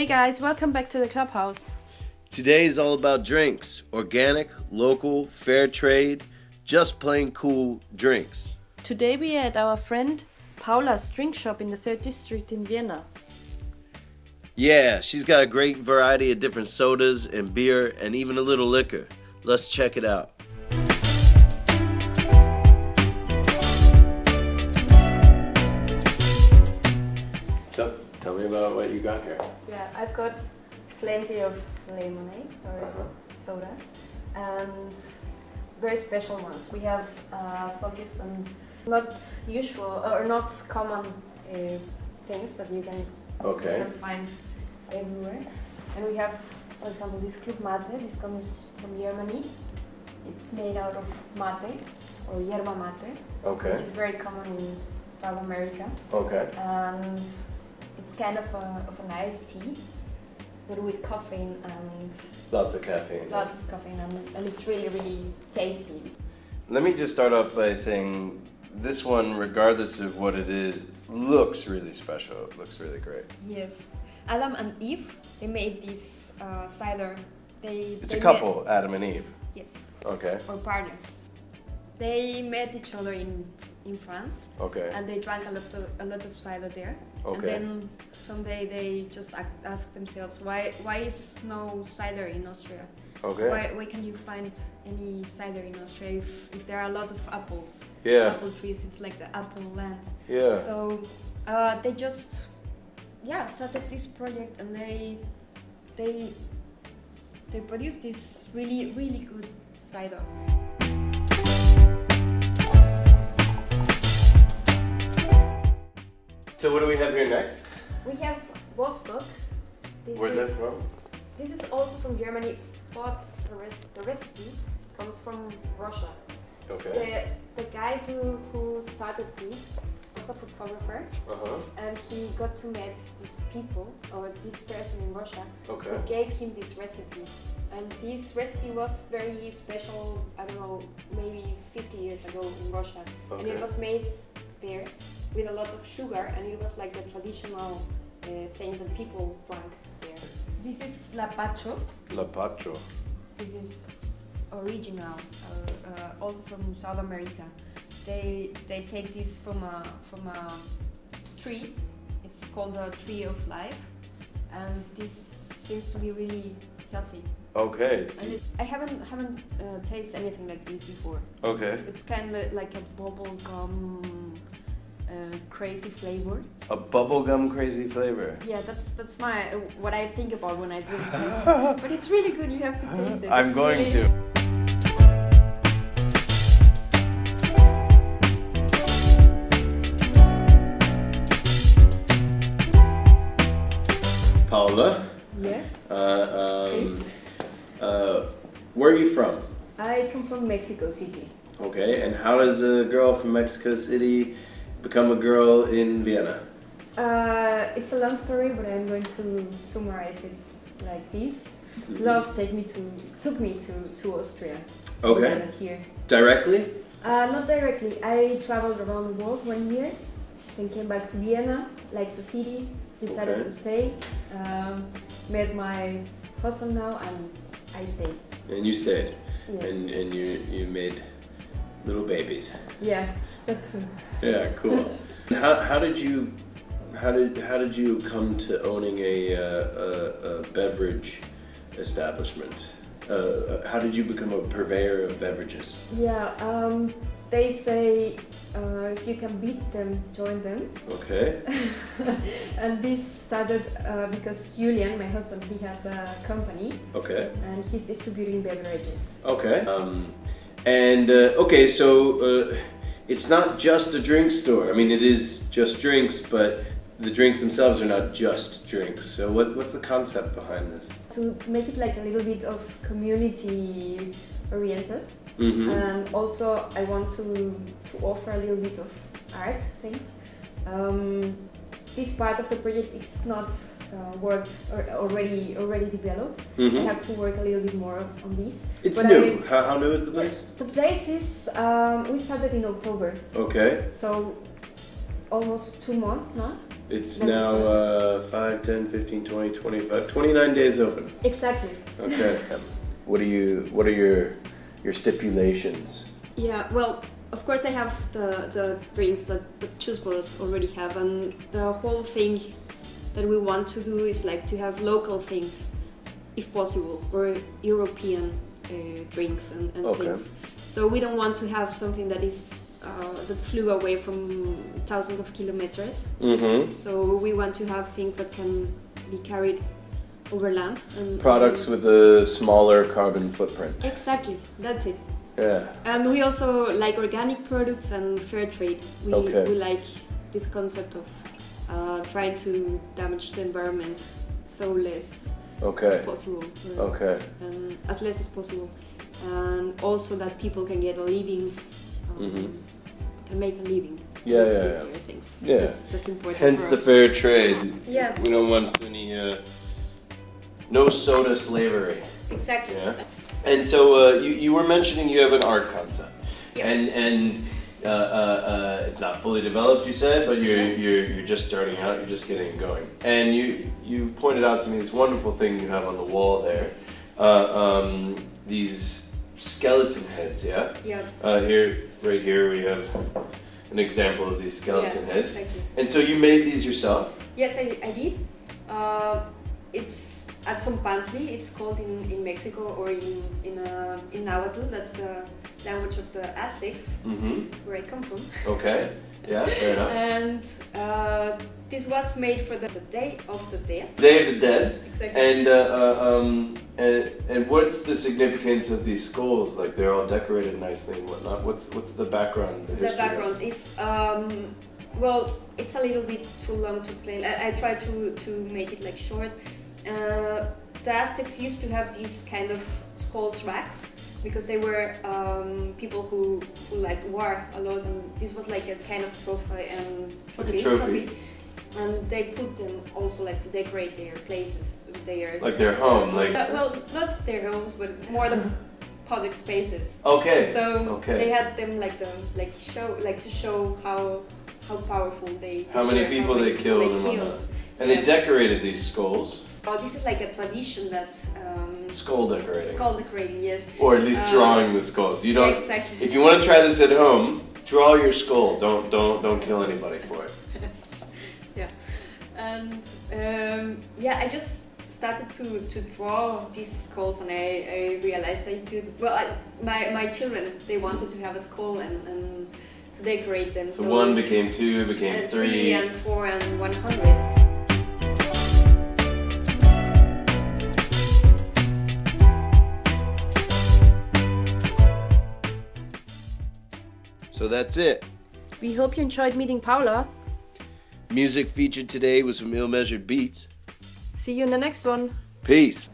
Hey guys, welcome back to the Clubhouse. Today is all about drinks. Organic, local, fair trade, just plain cool drinks. Today we are at our friend Paula's drink shop in the 3rd district in Vienna. Yeah, she's got a great variety of different sodas and beer and even a little liquor. Let's check it out. So, tell me about what you got here. Yeah, I've got plenty of lemonade or sodas and very special ones. We have focused on not usual or not common things that you can find everywhere. And we have, for example, this Club Mate. This comes from Germany. It's made out of mate or yerba mate, which is very common in South America. And it's kind of an iced tea, but with caffeine and lots of caffeine. Lots of caffeine, and it's really, really tasty. Let me just start off by saying this one, regardless of what it is, looks really special. It looks really great. Yes. Adam and Eve, they made this cider. It's a couple, Adam and Eve. Yes. Okay. Or partners. They met each other in France. Okay. And they drank a lot of cider there. Okay. And then someday they just asked themselves, why is no cider in Austria? Okay. Why can you find any cider in Austria if there are a lot of apples? Yeah. Apple trees, it's like the apple land. Yeah. So they just started this project, and they produced this really, really good cider. So what do we have here next? We have Vostok. Where's that from? This is also from Germany, but the recipe comes from Russia. Okay. The guy who started this was a photographer, and he got to meet these people, or this person in Russia, who gave him this recipe. And this recipe was very special, I don't know, maybe 50 years ago in Russia. And it was made there with a lot of sugar, and it was like the traditional thing that people drank there. This is Lapacho. Lapacho. This is original, also from South America. They take this from a tree. It's called a tree of life, and this seems to be really healthy. Okay. And I haven't tasted anything like this before. Okay. It's kind of like a bubble gum crazy flavor. A bubblegum crazy flavor. Yeah, that's what I think about when I drink this. But it's really good. You have to taste it. I'm going to. Paula. Yeah. Where are you from? I come from Mexico City. Okay, and how does a girl from Mexico City become a girl in Vienna? It's a long story, but I'm going to summarize it like this. Love took me to Austria. Okay. Here. Directly? Not directly. I traveled around the world 1 year, then came back to Vienna, liked the city, decided to stay, met my husband now, and I stayed. And you stayed? Yes. And you made little babies? Yeah, that too. Yeah, cool. How did you come to owning a beverage establishment? How did you become a purveyor of beverages? Yeah, they say if you can beat them, join them. Okay. And this started because Julian, my husband, he has a company. Okay. And he's distributing beverages. Okay. So it's not just a drink store. I mean, it is just drinks, but the drinks themselves are not just drinks. So what's the concept behind this? To make it like a little bit of community oriented. And also I want to offer a little bit of art things. This part of the project is not worked or already developed. I have to work a little bit more on this. It's new. How new is the place? The place is we started in October. Okay. So almost 2 months now. It's That now 5, 10, 15, 20, 25, 29 days open. Exactly. Okay. What are your stipulations? Yeah, well, of course I have the drinks that the Choose Brothers already have, and the whole thing that we want to do is like to have local things, if possible, or European drinks and Okay. things. So we don't want to have something that is that flew away from thousands of kilometers. Mm-hmm. So we want to have things that can be carried over land. And Products with a smaller carbon footprint. Exactly, that's it. Yeah. And we also like organic products and fair trade. Okay. We like this concept of trying to damage the environment so less Okay. as possible. Okay. And as less as possible. And also that people can get a living, can make a living. Yeah, with yeah, their yeah. things. Yeah. That's important. Hence for the us. fair trade. Yeah. We don't want any no soda slavery. Exactly. Yeah. And so you were mentioning you have an art concept. Yeah. And it's not fully developed, you said, but you're just starting out. You're just getting going. And you pointed out to me this wonderful thing you have on the wall there. These skeleton heads, yeah. Yeah. Right here, we have an example of these skeleton heads. Exactly. And so you made these yourself? Yes, I did. It's at Zompantli, it's called in Mexico, or in Nahuatl, that's the language of the Aztecs, where I come from. Okay, yeah, fair enough. And this was made for the Day of the Dead. Day of the Dead. Exactly. And what's the significance of these skulls? Like they're all decorated nicely and whatnot. What's the background? The background is well, it's a little bit too long to explain. I try to make it like short. The Aztecs used to have these kind of skulls racks because they were people who like war a lot, and this was like a kind of trophy. And they put them also like to decorate their places, like their home, like well, not their homes, but more the public spaces. Okay. So they had them to show how powerful they. How many people they killed and whatnot. And they decorated these skulls. Oh, this is like a tradition that's skull decorating. Skull decorating, yes. Or at least drawing the skulls. You don't. Yeah, exactly. If you want to try this at home, draw your skull. Don't kill anybody for it. Yeah, and yeah, I just started to draw these skulls, and I realized I could. Well, my children, they wanted to have a skull and to decorate them. So 1 became 2, became and 3. 3 and 4 and 100. So that's it. We hope you enjoyed meeting Paula. Music featured today was from Ill Measured Beats. See you in the next one. Peace.